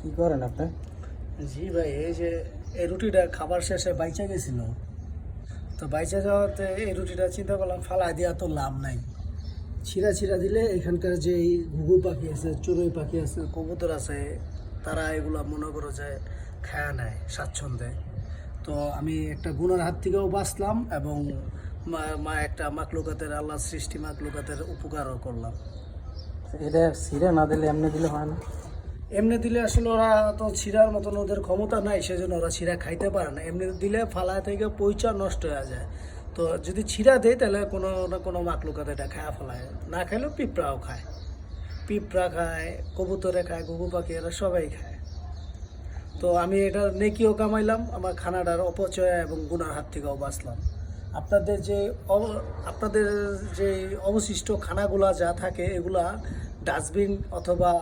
কি করেন আপনি? জি ভাই, এই যে এই রুটিটা খাবার শেষে বাইচা গেছিল, তো বাইচা যাওয়াতে এই রুটিটা চিন্তা করলাম ফালাই দেওয়া তো লাভ নাই। ছিঁড়া ছিঁড়া দিলে এখানকার যে ঘুঘু পাখি আছে, চড়ুই পাখি আছে, কবুতর আছে, তারা এগুলা মনে করো যে খায়া নেয় স্বাচ্ছন্দ্যে। তো আমি একটা গুণের হাত থেকেও বাঁচলাম এবং একটা মাকলুকাতের, আল্লাহ সৃষ্টি মাকলুকাতের উপকারও করলাম। এটা ছিঁড়ে না দিলে এমনি দিলে হয় না? এমনি দিলে আসলে ওরা তো ছিঁড়ার মতন ওদের ক্ষমতা নাই, সেজন্য ওরা ছিঁড়া খাইতে পারে না। এমনি দিলে ফালা থেকে পয়সা নষ্ট হয়ে যায়। তো যদি ছিঁড়া দেয় তাহলে কোনো না কোনো মাকলুকাতে এটা খায়া ফেলায়, না খাইলেও পিঁপড়াও খায়, পিঁপড়া খায়, কবুতরে খায়, ঘুঘু পাখি, এরা সবাই খায়। তো আমি এটা নেকিও কামাইলাম, আমার খানাটার অপচয় এবং গুনার হাত থেকেও বাঁচলাম। আপনাদের যে আপনাদের যে অবশিষ্ট খানাগুলা যা থাকে এগুলা ডাস্টবিন অথবা